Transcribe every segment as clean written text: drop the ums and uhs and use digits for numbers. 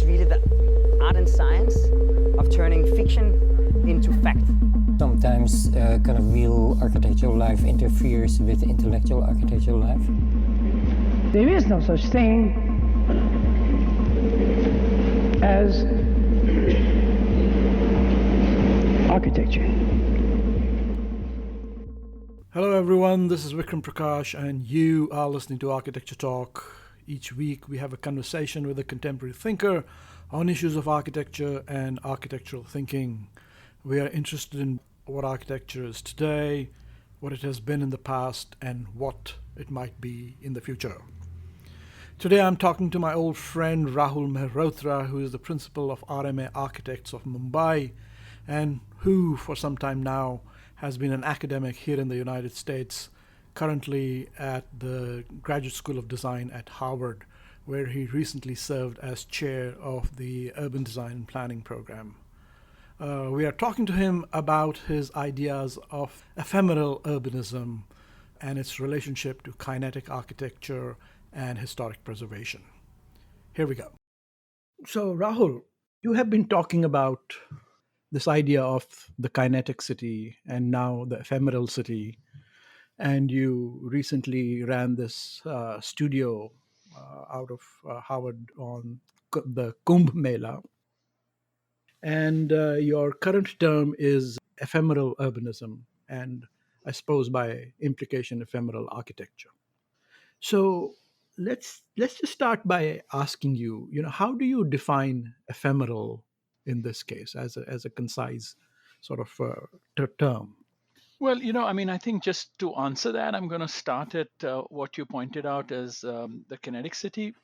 is really the art and science of turning fiction into fact. Sometimes kind of real architectural life interferes with intellectual architectural life. There is no such thing as architecture. Hello everyone, this is Vikram Prakash and you are listening to Architecture Talk. Each week we have a conversation with a contemporary thinker on issues of architecture and architectural thinking. We are interested in what architecture is today, what it has been in the past, and what it might be in the future. Today I'm talking to my old friend Rahul Mehrotra, who is the principal of RMA Architects of Mumbai and who for some time now has been an academic here in the United States, currently at the Graduate School of Design at Harvard, where he recently served as chair of the Urban Design and Planning program. We are talking to him about his ideas of ephemeral urbanism and its relationship to kinetic architecture and historic preservation. Here we go. So, Rahul, you have been talking about this idea of the kinetic city and now the ephemeral city. And you recently ran this studio out of Harvard on the kumbh mela. And your current term is ephemeral urbanism, and I suppose by implication, ephemeral architecture. So let's just start by asking you, how do you define ephemeral in this case as a concise sort of term? Well, I think just to answer that, I'm going to start at what you pointed out as the kinetic city.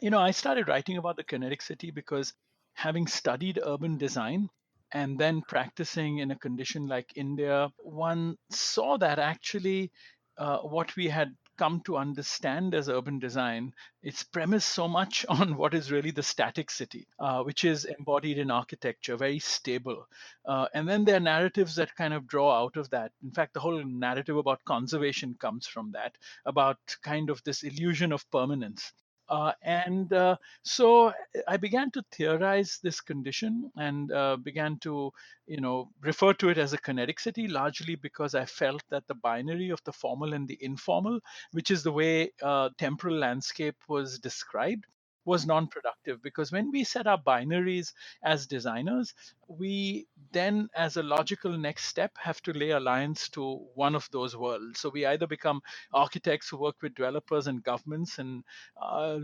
I started writing about the kinetic city because having studied urban design and then practicing in a condition like India, one saw that actually what we had come to understand as urban design, it's premised so much on what is really the static city, which is embodied in architecture, very stable. And then there are narratives that kind of draw out of that. In fact, the whole narrative about conservation comes from that, about kind of this illusion of permanence. So I began to theorize this condition and began to, refer to it as a kinetic city, largely because I felt that the binary of the formal and the informal, which is the way temporal landscape was described, was non-productive, because when we set up binaries as designers, we then, as a logical next step, have to lay alliance to one of those worlds. So we either become architects who work with developers and governments and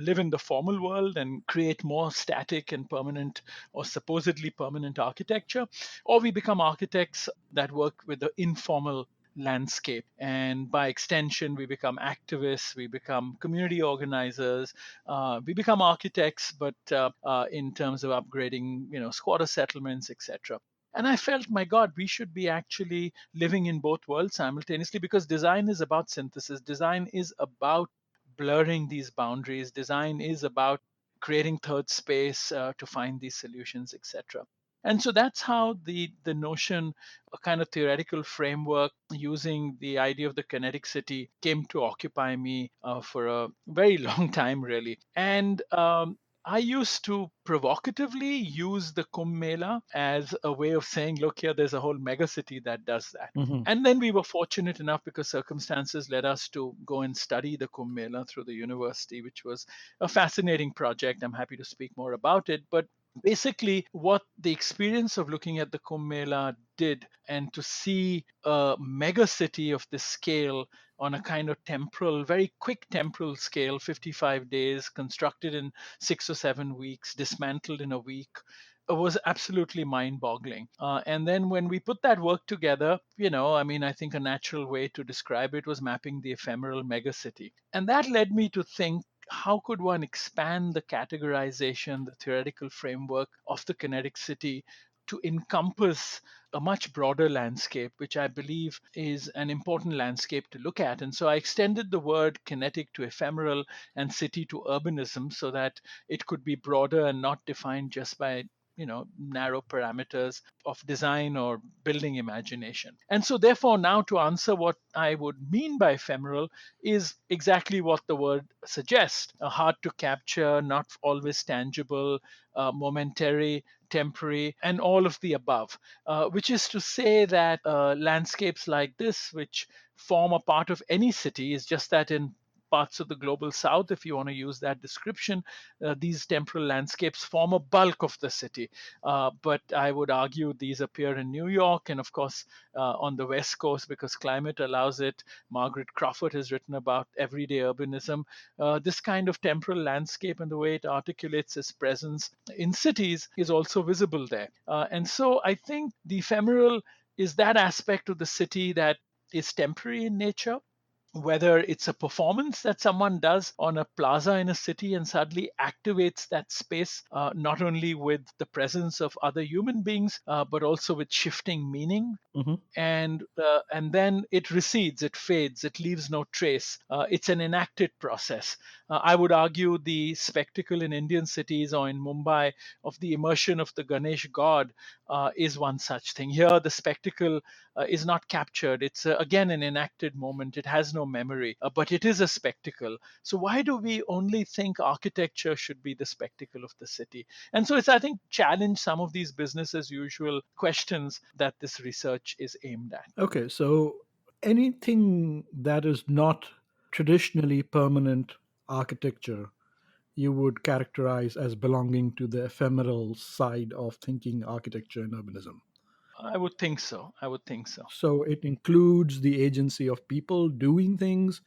live in the formal world and create more static and permanent or supposedly permanent architecture, or we become architects that work with the informal landscape, and by extension we become activists, we become community organizers, we become architects, but in terms of upgrading squatter settlements, etc. And I felt, my God, we should be actually living in both worlds simultaneously, because design is about synthesis, design is about blurring these boundaries, design is about creating third space to find these solutions, etc. And so that's how the notion, a kind of theoretical framework using the idea of the kinetic city, came to occupy me for a very long time, really. And I used to provocatively use the Kumbh Mela as a way of saying, look here, there's a whole megacity that does that. Mm-hmm. And then we were fortunate enough, because circumstances led us to go and study the Kumbh Mela through the university, which was a fascinating project. I'm happy to speak more about it. But basically, what the experience of looking at the Kumbh Mela did, and to see a mega city of this scale on a kind of temporal, very quick temporal scale, 55 days, constructed in 6 or 7 weeks, dismantled in a week, was absolutely mind-boggling. And then when we put that work together, I think a natural way to describe it was mapping the ephemeral megacity. And that led me to think, how could one expand the categorization, the theoretical framework of the kinetic city to encompass a much broader landscape, which I believe is an important landscape to look at. And so I extended the word kinetic to ephemeral and city to urbanism, so that it could be broader and not defined just by narrow parameters of design or building imagination. And so therefore now to answer what I would mean by ephemeral is exactly what the word suggests: hard to capture, not always tangible, momentary, temporary, and all of the above, which is to say that landscapes like this, which form a part of any city, is just that in parts of the global south, if you want to use that description, these temporal landscapes form a bulk of the city. But I would argue these appear in New York and, of course, on the West Coast because climate allows it. Margaret Crawford has written about everyday urbanism. This kind of temporal landscape and the way it articulates its presence in cities is also visible there. And so I think the ephemeral is that aspect of the city that is temporary in nature, whether it's a performance that someone does on a plaza in a city and suddenly activates that space, not only with the presence of other human beings, but also with shifting meaning. Mm-hmm. And then it recedes, it fades, it leaves no trace. It's an enacted process. I would argue the spectacle in Indian cities or in Mumbai of the immersion of the Ganesh god is one such thing. Here, the spectacle is not captured. It's again an enacted moment. It has no memory, but it is a spectacle. So why do we only think architecture should be the spectacle of the city? And so it's, I think, challenge some of these business as usual questions that this research is aimed at. Okay, so anything that is not traditionally permanent architecture, you would characterize as belonging to the ephemeral side of thinking architecture and urbanism. I would think so. I would think so. So it includes the agency of people doing things,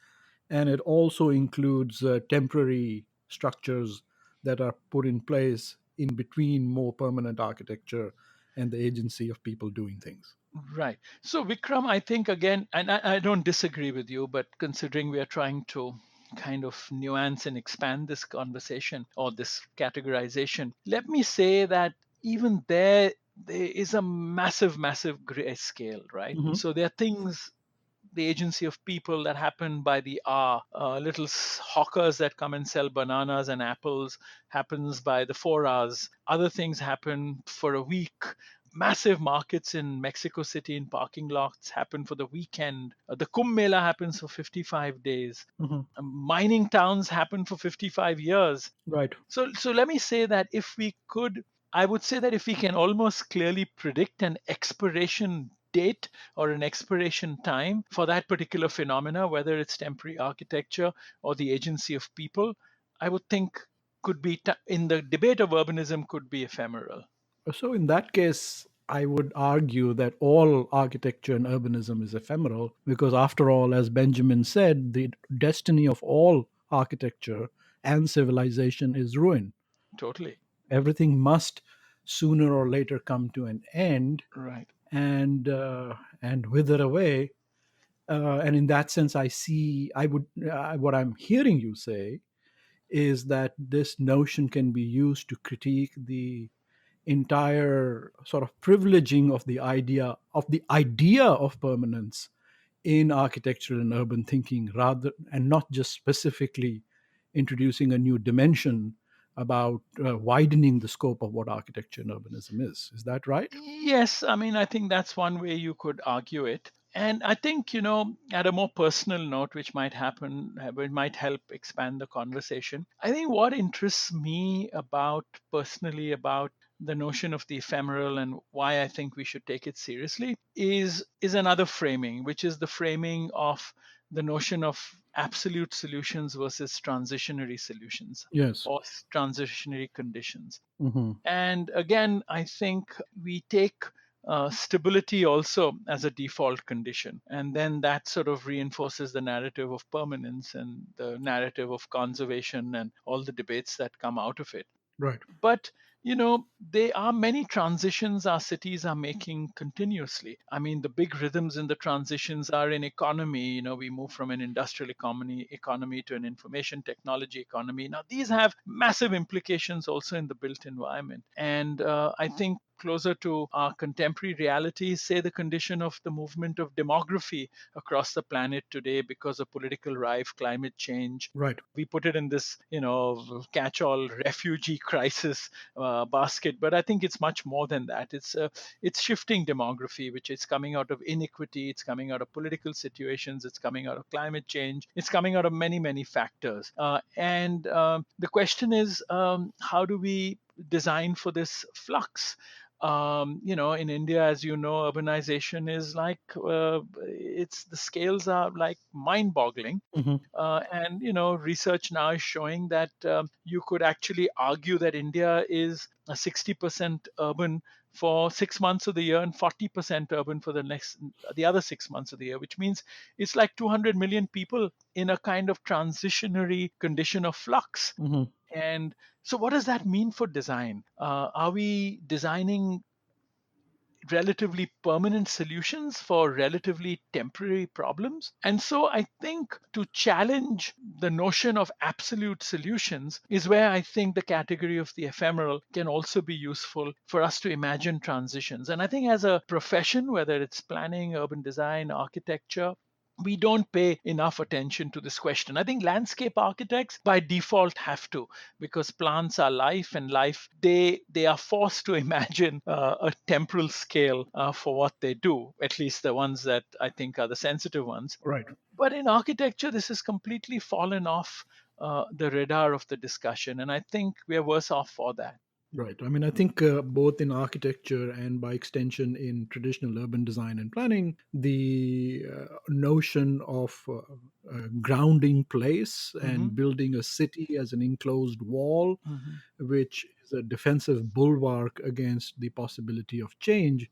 and it also includes temporary structures that are put in place in between more permanent architecture and the agency of people doing things. Right. So, Vikram, I think again, and I don't disagree with you, but considering we are trying to kind of nuance and expand this conversation or this categorization, let me say that even there is a massive gray scale, right? Mm-hmm. So there are things, the agency of people, that happen by the hour. Little hawkers that come and sell bananas and apples happens by the 4 hours. Other things happen for a week. Massive markets in Mexico City in parking lots happen for the weekend. The kumbh mela happens for 55 days. Mm-hmm. Mining towns happen for 55 years. Right. So let me say that I would say that if we can almost clearly predict an expiration date or an expiration time for that particular phenomena, whether it's temporary architecture or the agency of people, I would think could be in the debate of urbanism could be ephemeral. So, in that case, I would argue that all architecture and urbanism is ephemeral because, after all, as Benjamin said, the destiny of all architecture and civilization is ruin. Totally. Everything must sooner or later come to an end Right. and wither away. And in that sense, what I'm hearing you say is that this notion can be used to critique the entire sort of privileging of the idea of permanence in architectural and urban thinking, rather, and not just specifically introducing a new dimension about widening the scope of what architecture and urbanism is that right? Yes, I mean, I think that's one way you could argue it. And I think, at a more personal note, which might help expand the conversation, I think what interests me personally about the notion of the ephemeral and why I think we should take it seriously is another framing, which is the framing of the notion of absolute solutions versus transitionary solutions Yes. or transitionary conditions. Hmm. And again, I think we take stability also as a default condition. And then that sort of reinforces the narrative of permanence and the narrative of conservation and all the debates that come out of it. Right. But there are many transitions our cities are making continuously. I mean, the big rhythms in the transitions are in economy. We move from an industrial economy to an information technology economy. Now, these have massive implications also in the built environment. And I think closer to our contemporary reality, say the condition of the movement of demography across the planet today because of political rife, climate change. Right. We put it in this, catch-all refugee crisis basket, but I think it's much more than that. It's shifting demography, which is coming out of inequity, it's coming out of political situations, it's coming out of climate change, it's coming out of many, many factors. And the question is, how do we design for this flux? In India, as you know, urbanization is like it's the scales are like mind-boggling. Mm-hmm. And research now is showing that you could actually argue that India is 60% urban for 6 months of the year and 40% urban for the other 6 months of the year, which means it's like 200 million people in a kind of transitionary condition of flux. Mm-hmm. And so, what does that mean for design? Are we designing relatively permanent solutions for relatively temporary problems? And so I think to challenge the notion of absolute solutions is where I think the category of the ephemeral can also be useful for us to imagine transitions. And I think as a profession, whether it's planning, urban design, architecture, we don't pay enough attention to this question. I think landscape architects by default have to, because plants are life, and life, they are forced to imagine a temporal scale for what they do, at least the ones that I think are the sensitive ones. Right. But in architecture, this has completely fallen off the radar of the discussion, and I think we are worse off for that. Right. I mean, I think both in architecture and by extension in traditional urban design and planning, the notion of grounding place and building a city as an enclosed wall, which is a defensive bulwark against the possibility of change,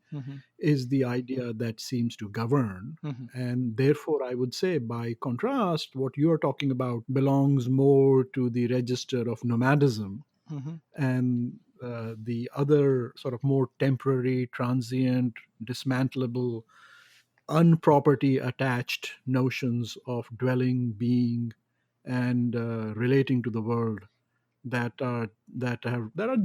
is the idea that seems to govern. And therefore, I would say, by contrast, what you're talking about belongs more to the register of nomadism. And the other sort of more temporary, transient, dismantleable, unproperty attached notions of dwelling, being, and relating to the world that are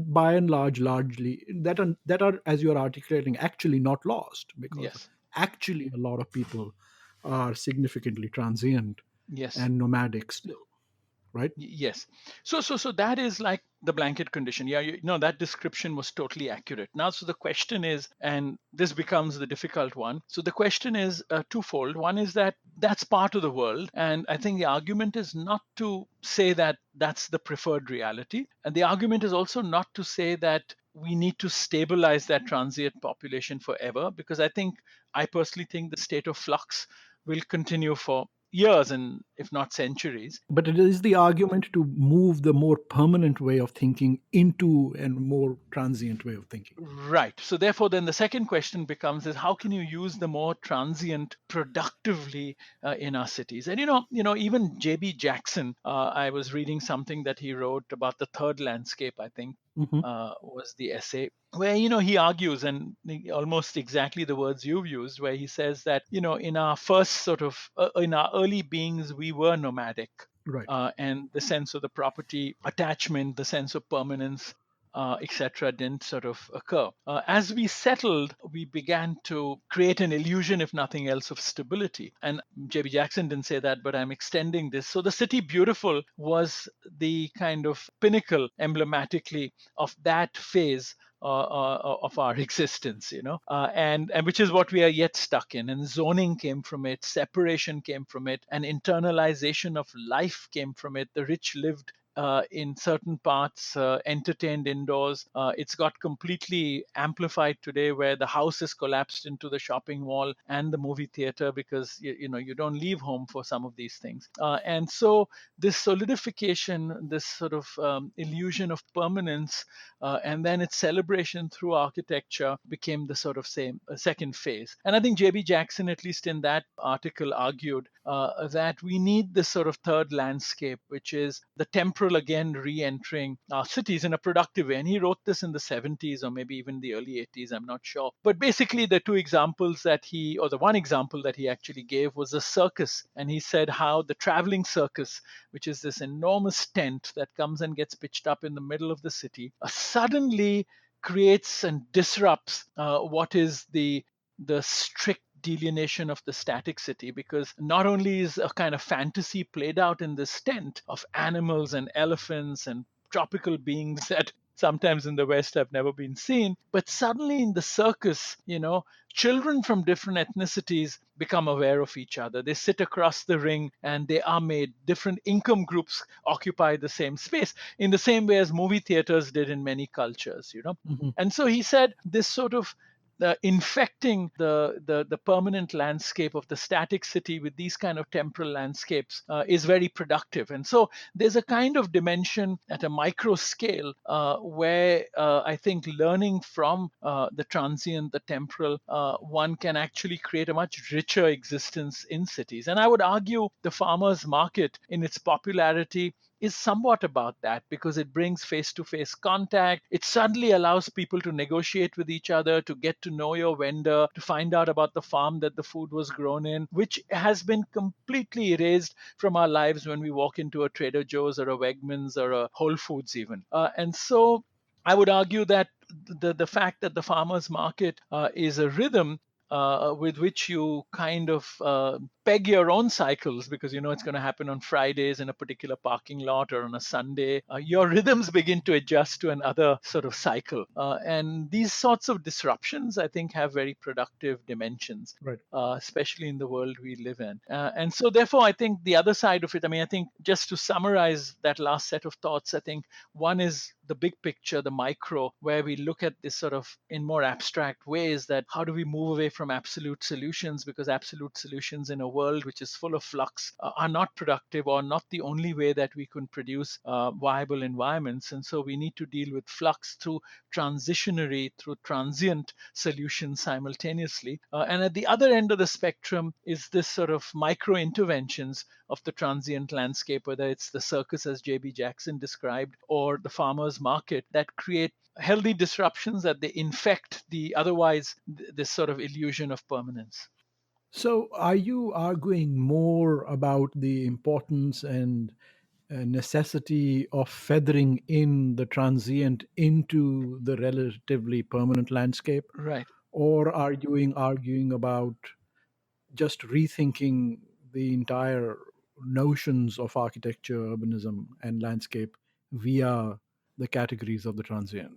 by and large largely that are, as you are articulating, actually not lost, because Yes. actually a lot of people are significantly transient Yes. and nomadic still, right? Yes. So that is like the blanket condition. Yeah, that description was totally accurate. Now, so the question is, and this becomes the difficult one. So the question is twofold. One is that that's part of the world, and I think the argument is not to say that that's the preferred reality, and the argument is also not to say that we need to stabilize that transient population forever, because I personally think the state of flux will continue for years and if not centuries. But it is the argument to move the more permanent way of thinking into a more transient way of thinking. Right. So therefore, then the second question becomes is how can you use the more transient productively in our cities? And even J.B. Jackson, I was reading something that he wrote about the third landscape, I think, was the essay, where he argues, and almost exactly the words you've used, where he says that in our first sort of in our early beings we were nomadic, Right. and the sense of the property attachment, the sense of permanence, etc., didn't sort of occur. As we settled, we began to create an illusion, if nothing else, of stability. And J.B. Jackson didn't say that, but I'm extending this. So the city beautiful was the kind of pinnacle, emblematically, of that phase of our existence, and which is what we are yet stuck in. And zoning came from it, separation came from it, and internalization of life came from it. The rich lived in certain parts, entertained indoors. It's got completely amplified today, where the house is collapsed into the shopping mall and the movie theater, because you don't leave home for some of these things. And so this solidification, this sort of illusion of permanence, and then its celebration through architecture became the sort of same second phase. And I think J.B. Jackson, at least in that article, argued that we need this sort of third landscape, which is the temporal again re-entering our cities in a productive way. And he wrote this in the 70s or maybe even the early 80s, I'm not sure. But basically the one example that he actually gave was a circus. And he said how the traveling circus, which is this enormous tent that comes and gets pitched up in the middle of the city, suddenly creates and disrupts what is the strict delineation of the static city, because not only is a kind of fantasy played out in this tent of animals and elephants and tropical beings that sometimes in the West have never been seen, but suddenly in the circus, children from different ethnicities become aware of each other. They sit across the ring and they are made. Different income groups occupy the same space in the same way as movie theaters did in many cultures. And so he said this sort of infecting the permanent landscape of the static city with these kind of temporal landscapes is very productive. And so there's a kind of dimension at a micro scale where I think learning from the transient, the temporal, one can actually create a much richer existence in cities. And I would argue the farmers market in its popularity is somewhat about that, because it brings face-to-face contact. It suddenly allows people to negotiate with each other, to get to know your vendor, to find out about the farm that the food was grown in, which has been completely erased from our lives when we walk into a Trader Joe's or a Wegmans or a Whole Foods even. And so I would argue that the fact that the farmers market is a rhythm with which you kind of peg your own cycles, because it's going to happen on Fridays in a particular parking lot or on a Sunday. Your rhythms begin to adjust to another sort of cycle. And these sorts of disruptions, I think, have very productive dimensions, Right. Especially in the world we live in. And so, therefore, I think the other side of it, I think just to summarize that last set of thoughts, I think one is the big picture, the micro, where we look at this sort of in more abstract ways, that how do we move away from absolute solutions, because absolute solutions in a world which is full of flux are not productive or not the only way that we can produce viable environments. And so we need to deal with flux through transitionary, through transient solutions simultaneously. And at the other end of the spectrum is this sort of micro interventions of the transient landscape, whether it's the circus as J.B. Jackson described, or the farmers market, that create healthy disruptions, that they infect the otherwise this sort of illusion of permanence. So, are you arguing more about the importance and necessity of feathering in the transient into the relatively permanent landscape? Right. Or are you arguing about just rethinking the entire notions of architecture, urbanism, and landscape via the categories of the transient?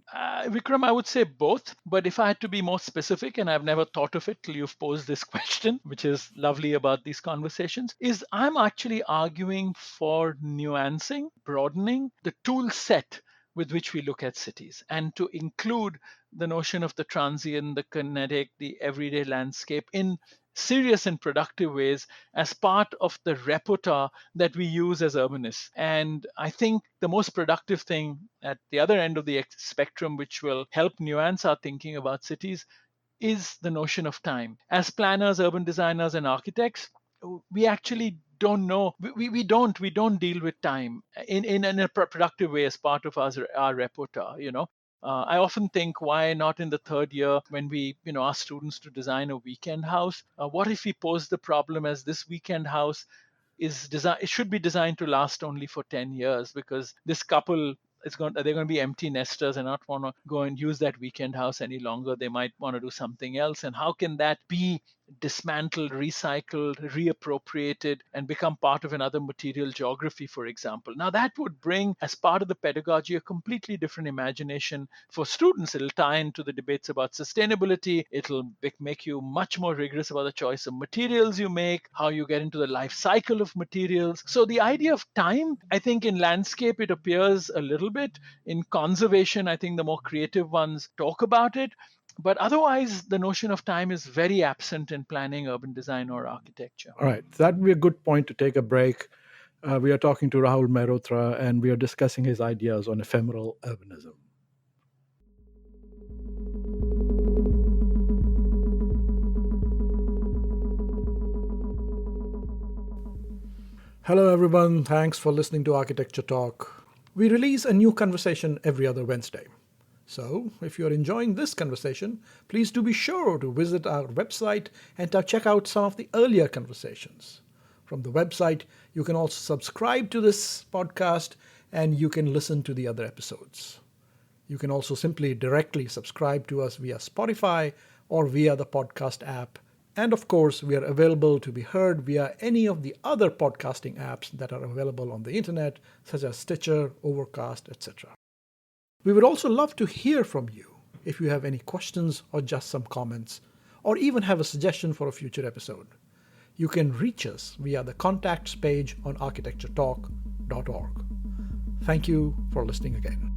Vikram, I would say both, but if I had to be more specific, and I've never thought of it till you've posed this question, which is lovely about these conversations, is I'm actually arguing for nuancing, broadening the tool set with which we look at cities, and to include the notion of the transient, the kinetic, the everyday landscape in serious and productive ways as part of the repertoire that we use as urbanists. And I think the most productive thing at the other end of the spectrum, which will help nuance our thinking about cities, is the notion of time. As planners, urban designers, and architects, we actually don't know. We don't deal with time in a productive way as part of our repertoire. I often think, why not in the third year, when we ask students to design a weekend house, what if we pose the problem as this weekend house it should be designed to last only for 10 years, because this couple they're going to be empty nesters and not want to go and use that weekend house any longer. They might want to do something else. And how can that be dismantled, recycled, reappropriated, and become part of another material geography, for example? Now, that would bring, as part of the pedagogy, a completely different imagination for students. It'll tie into the debates about sustainability. It'll make you much more rigorous about the choice of materials you make, how you get into the life cycle of materials. So the idea of time, I think in landscape, it appears a little bit. In conservation, I think the more creative ones talk about it. But otherwise, the notion of time is very absent in planning, urban design, or architecture. All right, that would be a good point to take a break. We are talking to Rahul Mehrotra, and we are discussing his ideas on ephemeral urbanism. Hello, everyone. Thanks for listening to Architecture Talk. We release a new conversation every other Wednesday. So, if you're enjoying this conversation, please do be sure to visit our website and to check out some of the earlier conversations. From the website, you can also subscribe to this podcast and you can listen to the other episodes. You can also simply directly subscribe to us via Spotify or via the podcast app. And of course, we are available to be heard via any of the other podcasting apps that are available on the internet, such as Stitcher, Overcast, etc. We would also love to hear from you if you have any questions or just some comments, or even have a suggestion for a future episode. You can reach us via the contacts page on architecturetalk.org. Thank you for listening again.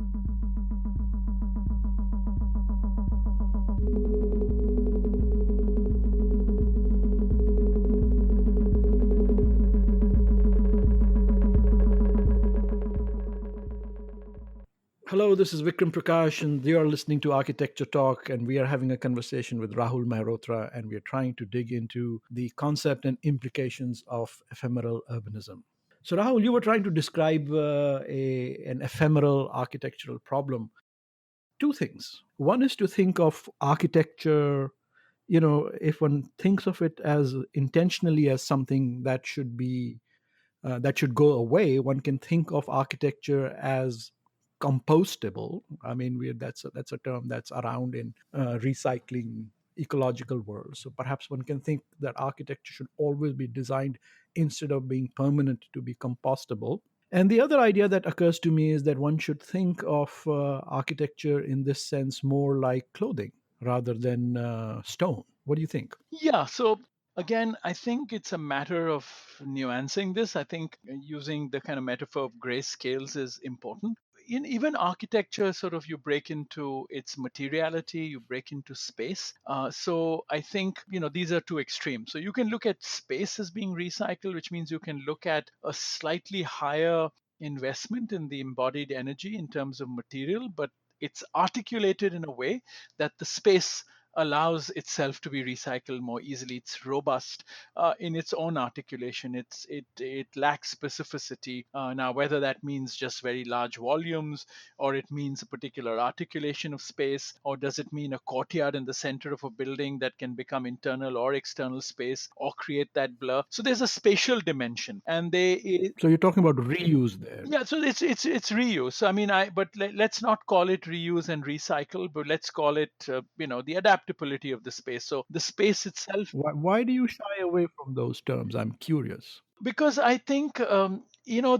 Hello, this is Vikram Prakash, and you are listening to Architecture Talk, and we are having a conversation with Rahul Mehrotra, and we are trying to dig into the concept and implications of ephemeral urbanism. So, Rahul, you were trying to describe an ephemeral architectural problem. Two things. One is to think of architecture, if one thinks of it as intentionally as something that should be that should go away, one can think of architecture as compostable. I mean, that's a term that's around in recycling ecological world. So perhaps one can think that architecture should always be designed instead of being permanent to be compostable. And the other idea that occurs to me is that one should think of architecture in this sense more like clothing rather than stone. What do you think? Yeah, so again, I think it's a matter of nuancing this. I think using the kind of metaphor of gray scales is important. In even architecture, sort of you break into its materiality, you break into space. So I think, these are two extremes. So you can look at space as being recycled, which means you can look at a slightly higher investment in the embodied energy in terms of material, but it's articulated in a way that the space allows itself to be recycled more easily. It's robust in its own articulation. It lacks specificity. Now, whether that means just very large volumes, or it means a particular articulation of space, or does it mean a courtyard in the center of a building that can become internal or external space, or create that blur? So there's a spatial dimension, and So you're talking about reuse there. yeah, so it's reuse. So, I mean, let's not call it reuse and recycle, but let's call it the adaptability of the space. So the space itself, Why do you shy away from those terms? I'm curious. because I think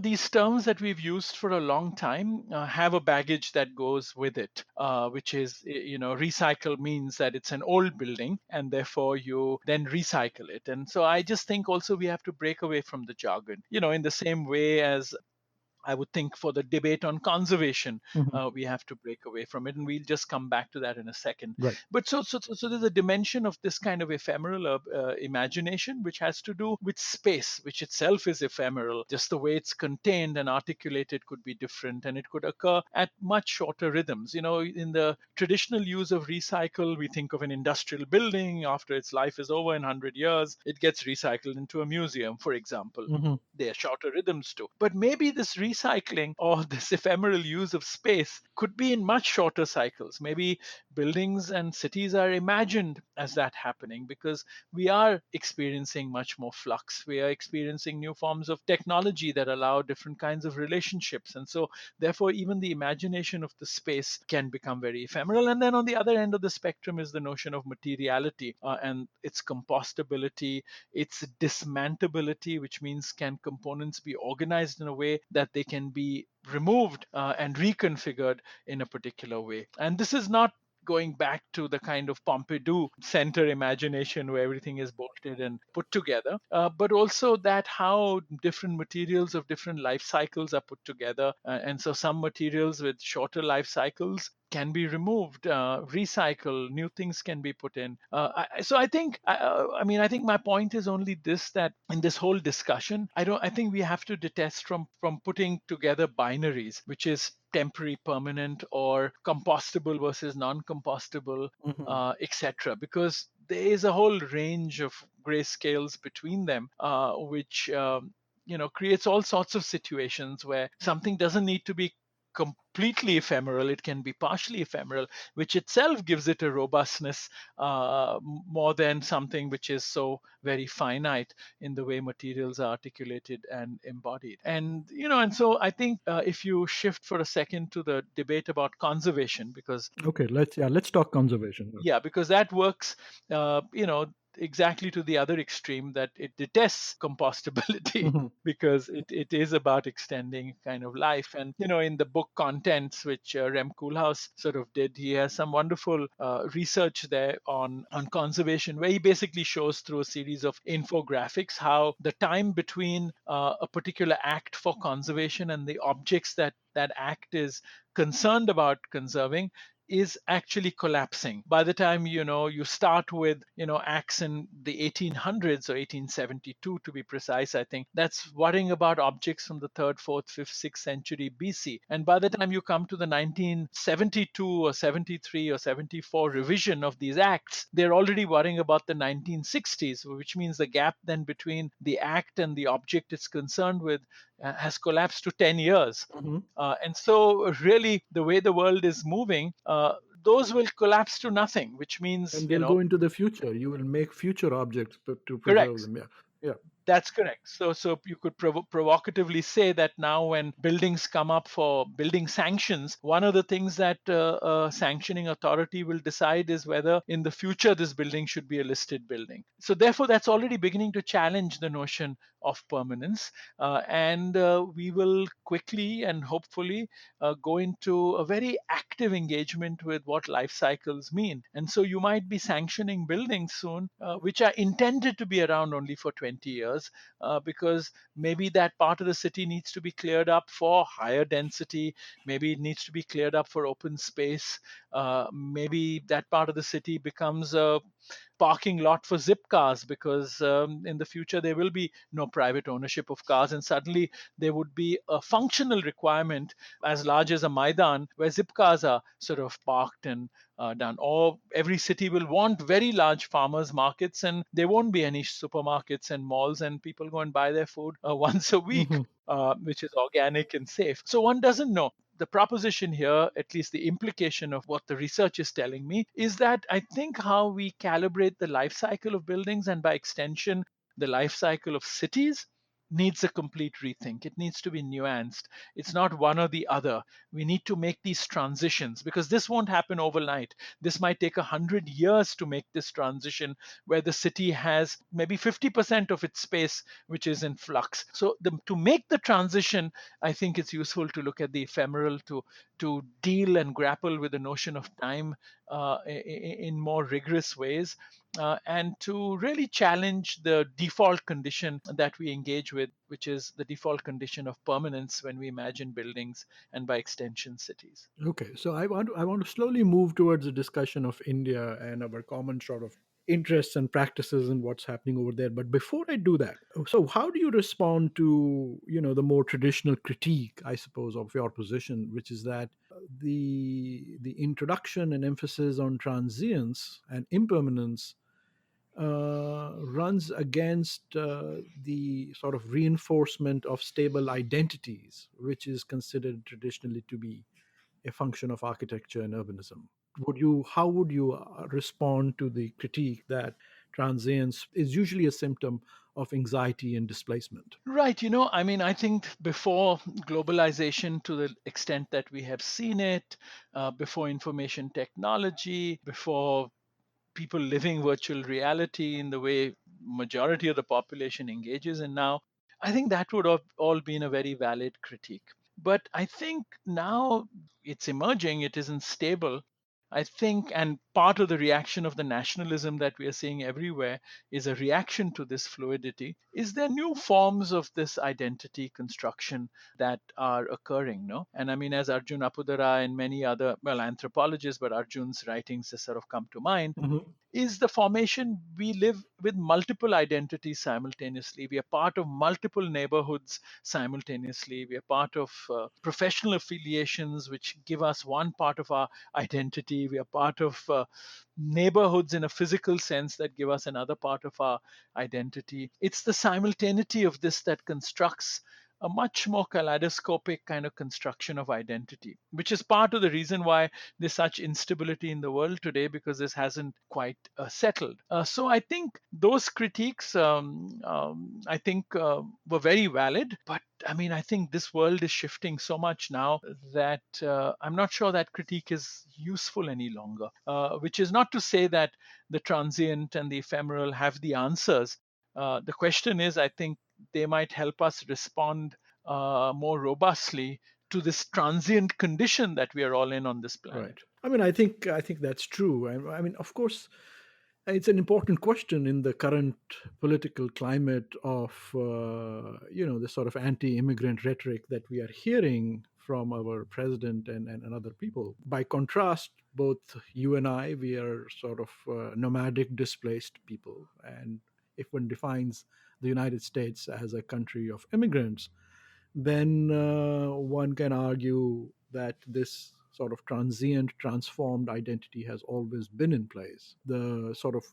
these terms that we've used for a long time have a baggage that goes with it, which is recycle means that it's an old building and therefore you then recycle it. And so I just think also we have to break away from the jargon, in the same way as I would think for the debate on conservation, Mhm. we have to break away from it, and we'll just come back to that in a second. Right. But so there's a dimension of this kind of ephemeral imagination, which has to do with space, which itself is ephemeral. Just the way it's contained and articulated could be different, and it could occur at much shorter rhythms. In the traditional use of recycle, we think of an industrial building. After its life is over in 100 years, it gets recycled into a museum, for example. Mhm. There are shorter rhythms too. But maybe this recycling or this ephemeral use of space could be in much shorter cycles. Maybe buildings and cities are imagined as that happening because we are experiencing much more flux. We are experiencing new forms of technology that allow different kinds of relationships. And so, therefore, even the imagination of the space can become very ephemeral. And then on the other end of the spectrum is the notion of materiality and its compostability, its dismantleability, which means can components be organized in a way that they can be removed and reconfigured in a particular way. And this is not going back to the kind of Pompidou center imagination where everything is bolted and put together, but also that how different materials of different life cycles are put together. And so some materials with shorter life cycles can be removed, recycled, new things can be put in. So I think, I think my point is only this, that in this whole discussion, I think we have to detest from putting together binaries, which is temporary, permanent, or compostable versus non-compostable, Mhm. etc. Because there is a whole range of gray scales between them, which creates all sorts of situations where something doesn't need to be completely ephemeral, it can be partially ephemeral, which itself gives it a robustness more than something which is so very finite in the way materials are articulated and embodied. And and so I think if you shift for a second to the debate about conservation, because Okay, let's talk conservation. yeah, because that works exactly to the other extreme, that it detests compostability Mhm. because it is about extending kind of life. And in the book Contents, which Rem Koolhaas sort of did, he has some wonderful research there on conservation, where he basically shows through a series of infographics how the time between a particular act for conservation and the objects that that act is concerned about conserving is actually collapsing. By the time you start with acts in the 1800s or 1872 to be precise, I think that's worrying about objects from the 3rd, 4th, 5th, 6th century BC. And by the time you come to the 1972 or 73 or 74 revision of these acts, they're already worrying about the 1960s, which means the gap then between the act and the object it's concerned with has collapsed to 10 years. Mhm. And so, really, the way the world is moving, those will collapse to nothing, which means, And they'll go into the future. You will make future objects to preserve correct. them. Yeah, yeah. That's correct. So you could provocatively say that now, when buildings come up for building sanctions, one of the things that a sanctioning authority will decide is whether in the future this building should be a listed building. So therefore, that's already beginning to challenge the notion of permanence, and we will quickly and hopefully go into a very active engagement with what life cycles mean. And so you might be sanctioning buildings soon, which are intended to be around only for 20 years, because maybe that part of the city needs to be cleared up for higher density, maybe it needs to be cleared up for open space, maybe that part of the city becomes a parking lot for zip cars, because in the future there will be no private ownership of cars, and suddenly there would be a functional requirement as large as a Maidan where zip cars are sort of parked and done. Or every city will want very large farmers markets, and there won't be any supermarkets and malls, and people go and buy their food once a week, Mhm. which is organic and safe. So one doesn't know. The proposition here, at least the implication of what the research is telling me, is that I think how we calibrate the life cycle of buildings, and by extension, the life cycle of cities, needs a complete rethink. It needs to be nuanced. It's not one or the other. We need to make these transitions, because this won't happen overnight. This might take 100 years to make this transition, where the city has maybe 50% of its space which is in flux. So to make the transition, I think it's useful to look at the ephemeral, to deal and grapple with the notion of time in more rigorous ways, and to really challenge the default condition that we engage with, which is the default condition of permanence when we imagine buildings and by extension cities. Okay, so I want to slowly move towards a discussion of India and our common sort of interests and practices and what's happening over there. But before I do that, so how do you respond to the more traditional critique, I suppose, of your position, which is that the introduction and emphasis on transience and impermanence runs against the sort of reinforcement of stable identities, which is considered traditionally to be a function of architecture and urbanism. How would you respond to the critique that transience is usually a symptom of anxiety and displacement? Right. I mean, I think before globalization, to the extent that we have seen it, before information technology, before people living virtual reality in the way majority of the population engages in now, I think that would have all been a very valid critique. But I think now it's emerging, it isn't stable. I think, and part of the reaction of the nationalism that we are seeing everywhere is a reaction to this fluidity. Is there new forms of this identity construction that are occurring? No, and I mean, as Arjun Apudara and many other, well, anthropologists, but Arjun's writings just sort of come to mind, Mhm. is the formation we live with multiple identities simultaneously. We are part of multiple neighborhoods simultaneously. We are part of professional affiliations which give us one part of our identity. We are part of neighborhoods in a physical sense that give us another part of our identity. It's the simultaneity of this that constructs a much more kaleidoscopic kind of construction of identity, which is part of the reason why there's such instability in the world today, because this hasn't quite settled. So I think those critiques, I think, were very valid. But I mean, I think this world is shifting so much now that I'm not sure that critique is useful any longer. Which is not to say that the transient and the ephemeral have the answers. The question is, I think they might help us respond more robustly to this transient condition that we are all in on this planet. Right. I mean, I think that's true. I mean, of course, it's an important question in the current political climate of the sort of anti-immigrant rhetoric that we are hearing from our president and other people. By contrast, both you and I, we are sort of nomadic, displaced people, and if one defines the United States as a country of immigrants, then one can argue that this sort of transient, transformed identity has always been in place. The sort of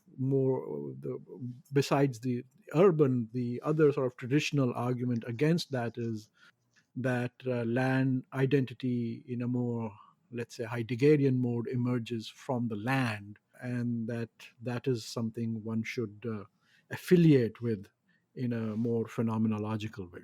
besides the urban, the other sort of traditional argument against that is that land identity in a more, let's say, Heideggerian mode emerges from the land, and that is something one should affiliate with in a more phenomenological way.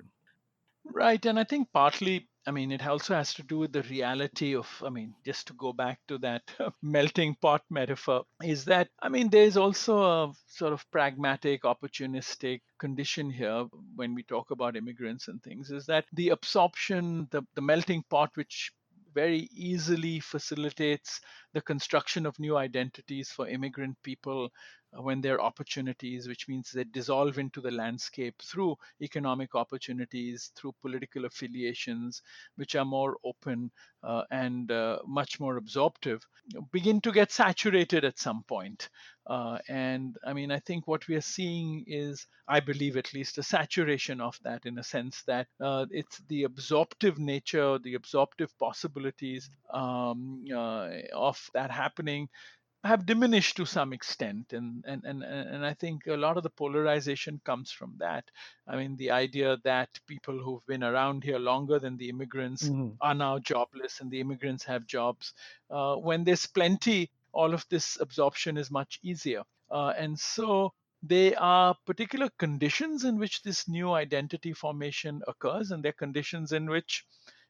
Right. And I think partly, I mean, it also has to do with the reality of, I mean, just to go back to that melting pot metaphor, is that, I mean, there's also a sort of pragmatic, opportunistic condition here when we talk about immigrants and things, is that the absorption, the melting pot, which very easily facilitates the construction of new identities for immigrant people when there are opportunities, which means they dissolve into the landscape through economic opportunities, through political affiliations, which are more open and much more absorptive, begin to get saturated at some point. And I mean, I think what we are seeing is, I believe at least, a saturation of that, in a sense that it's the absorptive nature, the absorptive possibilities of that happening have diminished to some extent, and I think a lot of the polarization comes from that. I mean, the idea that people who've been around here longer than the immigrants Mhm. are now jobless and the immigrants have jobs. When there's plenty, all of this absorption is much easier, and so there are particular conditions in which this new identity formation occurs, and there are conditions in which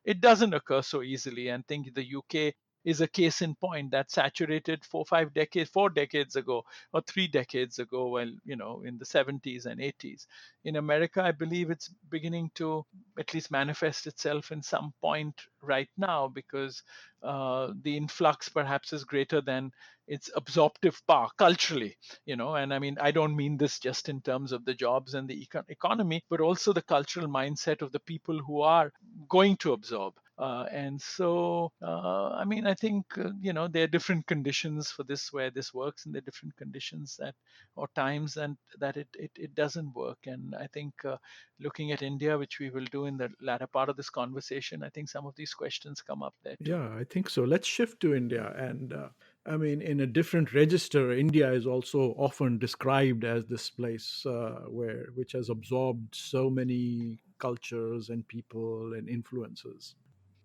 it doesn't occur so easily. And I think the UK is a case in point that saturated 4 decades ago, or 3 decades ago, well, in the 70s and 80s. In America, I believe it's beginning to at least manifest itself in some point right now, because the influx perhaps is greater than its absorptive power culturally. And I mean, I don't mean this just in terms of the jobs and the economy, but also the cultural mindset of the people who are going to absorb. And so, I mean, I think, there are different conditions for this where this works, and there are different conditions that, or times, and that it doesn't work. And I think looking at India, which we will do in the latter part of this conversation, I think some of these questions come up there too. Yeah, I think so. Let's shift to India. And I mean, in a different register, India is also often described as this place which has absorbed so many cultures and people and influences.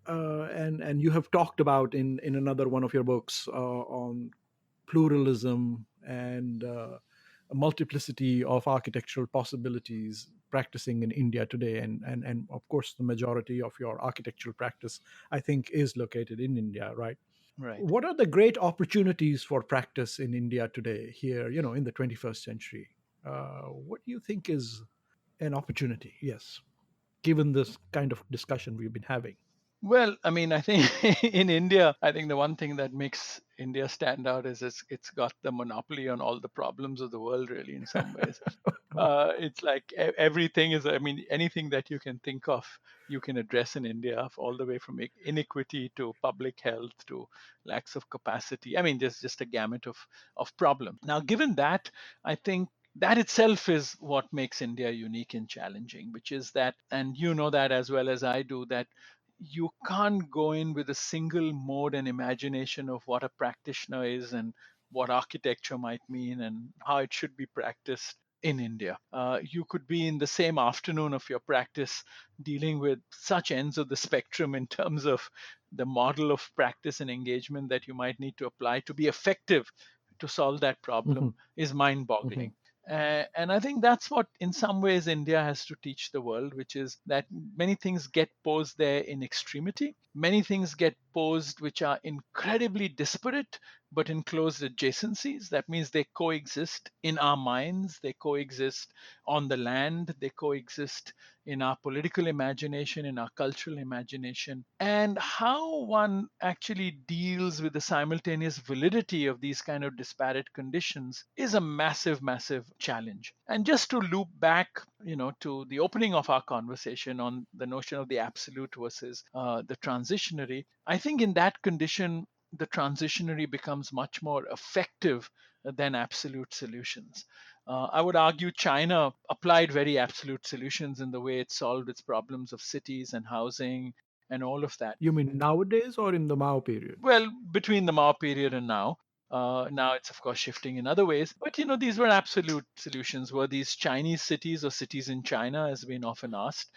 And you have talked about in another one of your books on pluralism and a multiplicity of architectural possibilities practicing in India today. And of course, the majority of your architectural practice, I think, is located in India, right? Right. What are the great opportunities for practice in India today, here, in the 21st century? What do you think is an opportunity? Yes, given this kind of discussion we've been having. Well, I mean, I think in India, I think the one thing that makes India stand out is it's got the monopoly on all the problems of the world, really, in some ways. It's like everything is, I mean, anything that you can think of, you can address in India, all the way from inequity to public health to lacks of capacity. I mean, there's just a gamut of problems. Now, given that, I think that itself is what makes India unique and challenging, which is that, and you know that as well as I do, that you can't go in with a single mode and imagination of what a practitioner is and what architecture might mean and how it should be practiced. in India. You could be in the same afternoon of your practice dealing with such ends of the spectrum in terms of the model of practice and engagement that you might need to apply to be effective to solve that problem is mind boggling. And I think that's what, in some ways, India has to teach the world, which is that many things get posed there in extremity. Many things get posed which are incredibly disparate but in closed adjacencies. That means they coexist in our minds, they coexist on the land, they coexist in our political imagination, in our cultural imagination. And how one actually deals with the simultaneous validity of these kind of disparate conditions is a massive, massive challenge. And just to loop back, to the opening of our conversation on the notion of the absolute versus the transitionary, I think in that condition, the transitionary becomes much more effective than absolute solutions. I would argue China applied very absolute solutions in the way it solved its problems of cities and housing and all of that. You mean nowadays or in the Mao period? Well, between the Mao period and now. Now it's of course shifting in other ways, but these were absolute solutions. Were these Chinese cities or cities in China, has been often asked?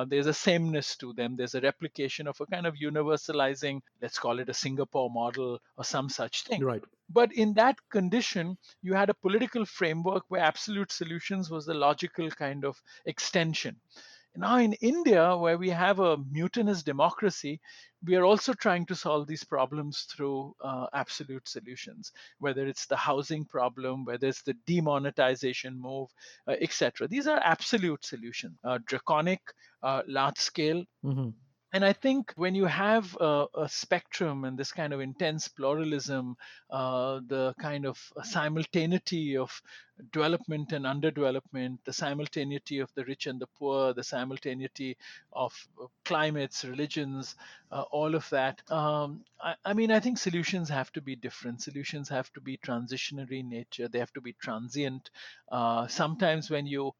There's a sameness to them. There's a replication of a kind of universalizing, let's call it a Singapore model or some such thing. Right. But in that condition, you had a political framework where absolute solutions was the logical kind of extension. Now, in India, where we have a mutinous democracy, we are also trying to solve these problems through absolute solutions, whether it's the housing problem, whether it's the demonetization move, etc. These are absolute solutions, draconic, large scale. And I think when you have a spectrum and this kind of intense pluralism, the kind of simultaneity of development and underdevelopment, the simultaneity of the rich and the poor, the simultaneity of climates, religions, all of that. I mean, I think solutions have to be different. Solutions have to be transitionary in nature. They have to be transient. Sometimes when you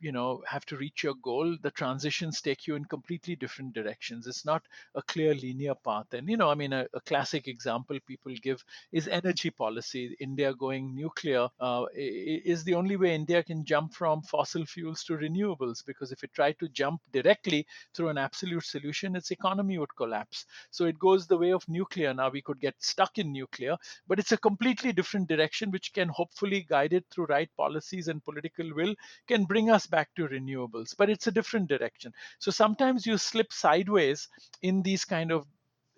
have to reach your goal, the transitions take you in completely different directions. It's not a clear linear path. And I mean, a classic example people give is energy policy. India going nuclear is the only way India can jump from fossil fuels to renewables, because if it tried to jump directly through an absolute solution, its economy would collapse. So it goes the way of nuclear. Now we could get stuck in nuclear, but it's a completely different direction which can hopefully, guided through right policies and political will, can bring us back to renewables. But it's a different direction. So sometimes you slip sideways in these kind of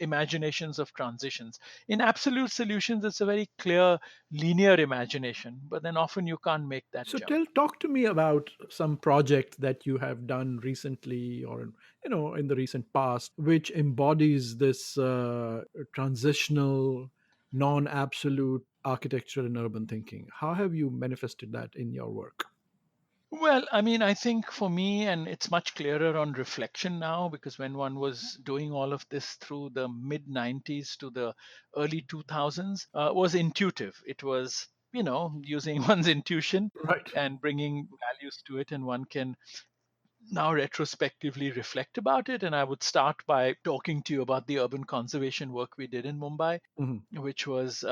imaginations of transitions. In absolute solutions, it's a very clear linear imagination, but then often you can't make that So jump. talk to me about some project that you have done recently or in the recent past which embodies this transitional non-absolute architecture and urban thinking. How have you manifested that in your work? Well, I mean, I think for me, and it's much clearer on reflection now, because when one was doing all of this through the mid 90s to the early 2000s, was intuitive. It was, using one's intuition Right. and bringing values to it, and one can now retrospectively reflect about it. And I would start by talking to you about the urban conservation work we did in Mumbai, Mhm. which was,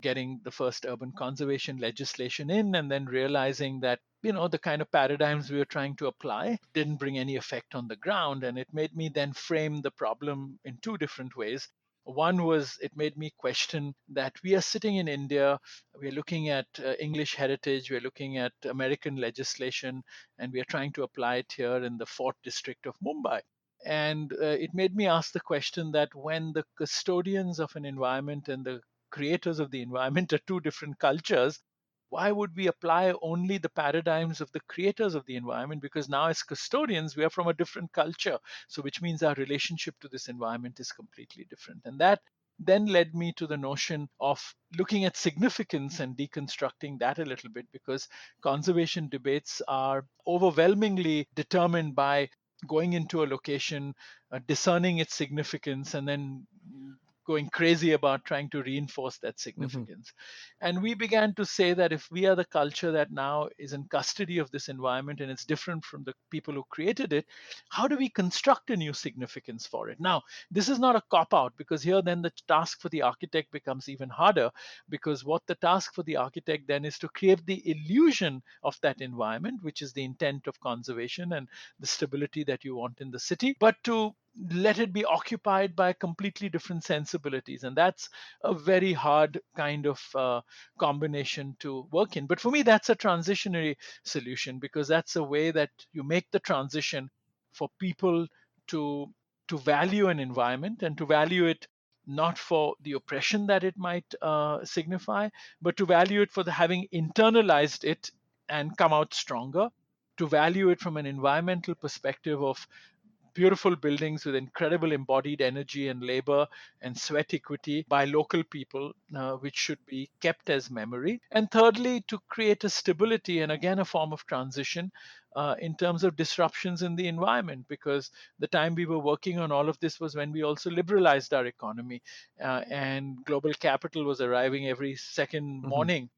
getting the first urban conservation legislation in, and then realizing that, the kind of paradigms we were trying to apply didn't bring any effect on the ground. And it made me then frame the problem in two different ways. One was, it made me question that we are sitting in India, we're looking at English heritage, we're looking at American legislation, and we are trying to apply it here in the fourth district of Mumbai. And it made me ask the question that when the custodians of an environment and the creators of the environment are two different cultures, why would we apply only the paradigms of the creators of the environment? Because now, as custodians, we are from a different culture. So, which means our relationship to this environment is completely different. And that then led me to the notion of looking at significance and deconstructing that a little bit, because conservation debates are overwhelmingly determined by going into a location, discerning its significance, and then going crazy about trying to reinforce that significance. And we began to say that if we are the culture that now is in custody of this environment and it's different from the people who created it, how do we construct a new significance for it? Now, this is not a cop out, because here then the task for the architect becomes even harder, because what the task for the architect then is to create the illusion of that environment, which is the intent of conservation and the stability that you want in the city, but to let it be occupied by completely different sensibilities. And that's a very hard kind of combination to work in. But for me, that's a transitionary solution, because that's a way that you make the transition for people to value an environment, and to value it not for the oppression that it might signify, but to value it for the having internalized it and come out stronger, to value it from an environmental perspective of beautiful buildings with incredible embodied energy and labor and sweat equity by local people, which should be kept as memory. And thirdly, to create a stability and again a form of transition in terms of disruptions in the environment, because the time we were working on all of this was when we also liberalized our economy, and global capital was arriving every second morning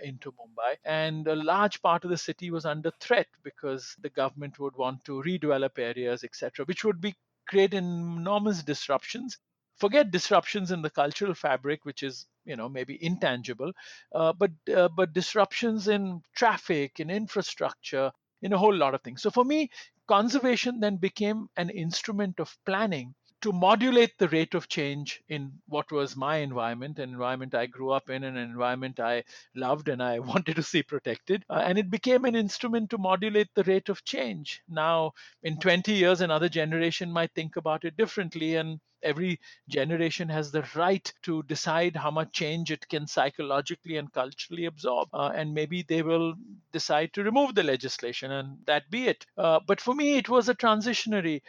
into Mumbai. And a large part of the city was under threat because the government would want to redevelop areas, etc., which would be create enormous disruptions. Forget disruptions in the cultural fabric, which is maybe intangible, but disruptions in traffic, in infrastructure, in a whole lot of things. So for me, conservation then became an instrument of planning to modulate the rate of change in what was my environment, an environment I grew up in, and an environment I loved and I wanted to see protected. And it became an instrument to modulate the rate of change. Now, in 20 years, another generation might think about it differently, and every generation has the right to decide how much change it can psychologically and culturally absorb. And maybe they will decide to remove the legislation, and that be it. But for me, it was a transitionary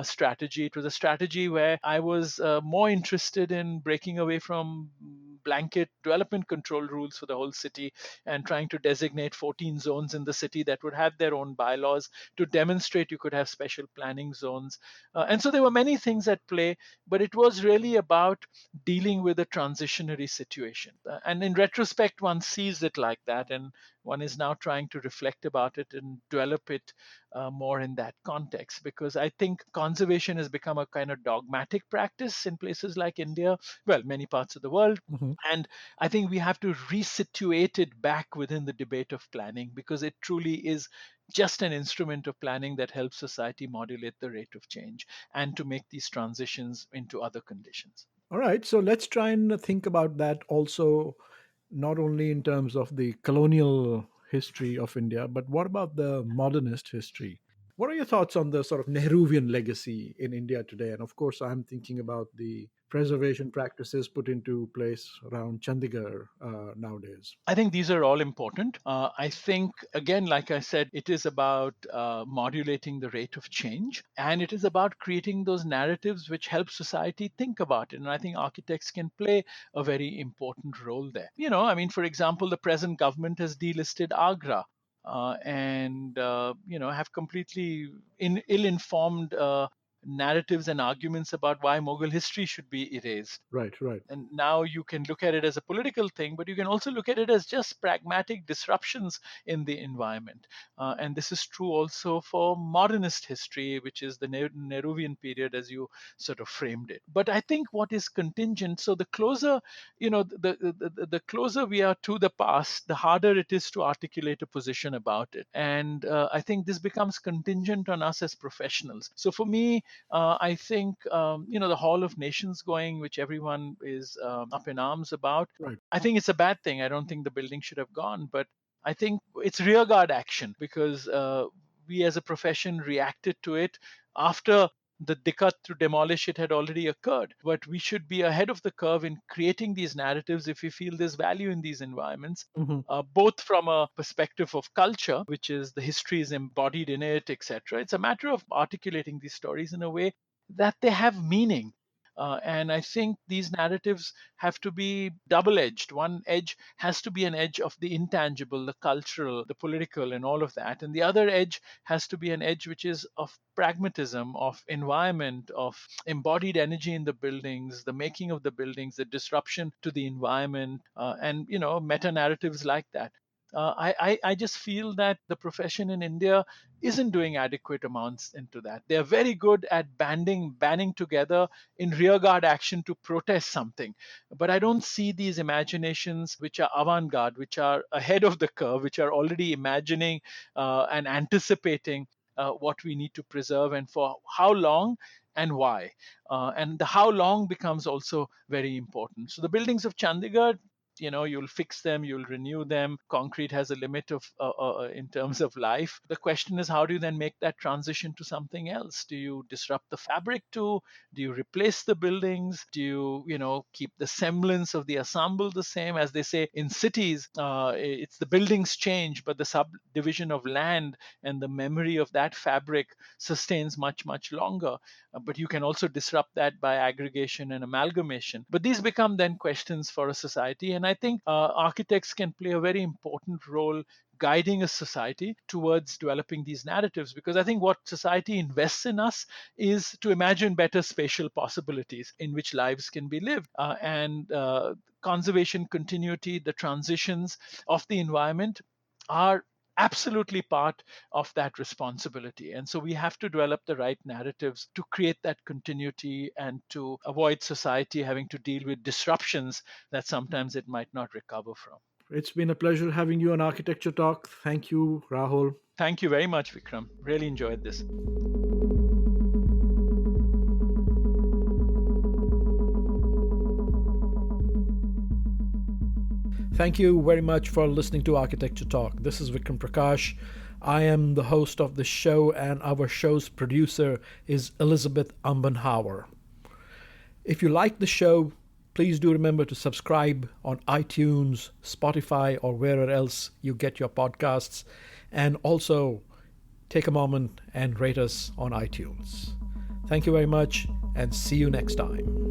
strategy. It was a strategy where I was more interested in breaking away from blanket development control rules for the whole city and trying to designate 14 zones in the city that would have their own bylaws to demonstrate you could have special planning zones. And so there were many things at play, but it was really about dealing with a transitionary situation. And in retrospect, one sees it like that, and one is now trying to reflect about it and develop it more in that context, because I think conservation has become a kind of dogmatic practice in places like India, well, many parts of the world. And I think we have to resituate it back within the debate of planning, because it truly is just an instrument of planning that helps society modulate the rate of change and to make these transitions into other conditions. All right, so let's try and think about that also, not only in terms of the colonial history of India, but what about the modernist history? What are your thoughts on the sort of Nehruvian legacy in India today? And of course, I'm thinking about the preservation practices put into place around Chandigarh nowadays. I think these are all important. I think, again, like I said, it is about modulating the rate of change, and it is about creating those narratives which help society think about it. And I think architects can play a very important role there. I mean, for example, the present government has delisted Agra. And have completely ill-informed narratives and arguments about why Mughal history should be erased. Right, right. And now you can look at it as a political thing, but you can also look at it as just pragmatic disruptions in the environment. And this is true also for modernist history, which is the Nehruvian period, as you sort of framed it. But I think what is contingent, so the closer, the closer we are to the past, the harder it is to articulate a position about it. And I think this becomes contingent on us as professionals. So for me, I think, the Hall of Nations going, which everyone is up in arms about, Right. I think it's a bad thing. I don't think the building should have gone, but I think it's rearguard action, because we as a profession reacted to it after the dikkat to demolish it had already occurred. But we should be ahead of the curve in creating these narratives if we feel there's value in these environments, both from a perspective of culture, which is the history is embodied in it, etc. It's a matter of articulating these stories in a way that they have meaning. And I think these narratives have to be double edged. One edge has to be an edge of the intangible, the cultural, the political, and all of that. And the other edge has to be an edge which is of pragmatism, of environment, of embodied energy in the buildings, the making of the buildings, the disruption to the environment, and meta narratives like that. I just feel that the profession in India isn't doing adequate amounts into that. They're very good at banding together in rearguard action to protest something. But I don't see these imaginations which are avant-garde, which are ahead of the curve, which are already imagining and anticipating what we need to preserve and for how long and why. And the how long becomes also very important. So the buildings of Chandigarh, you'll fix them, you'll renew them. Concrete has a limit of in terms of life. The question is, how do you then make that transition to something else? Do you disrupt the fabric too? Do you replace the buildings? Do you keep the semblance of the ensemble the same? As they say in cities, it's the buildings change, but the subdivision of land and the memory of that fabric sustains much, much longer. But you can also disrupt that by aggregation and amalgamation. But these become then questions for a society. And I think architects can play a very important role guiding a society towards developing these narratives, because I think what society invests in us is to imagine better spatial possibilities in which lives can be lived. And conservation, continuity, the transitions of the environment are absolutely part of that responsibility. And so we have to develop the right narratives to create that continuity and to avoid society having to deal with disruptions that sometimes it might not recover from. It's been a pleasure having you on Architecture Talk. Thank you, Rahul. Thank you very much, Vikram. Really enjoyed this. Thank you very much for listening to Architecture Talk. This is Vikram Prakash. I am the host of the show, and our show's producer is Elizabeth Umbenhauer. If you like the show, please do remember to subscribe on iTunes, Spotify, or wherever else you get your podcasts. And also take a moment and rate us on iTunes. Thank you very much, and see you next time.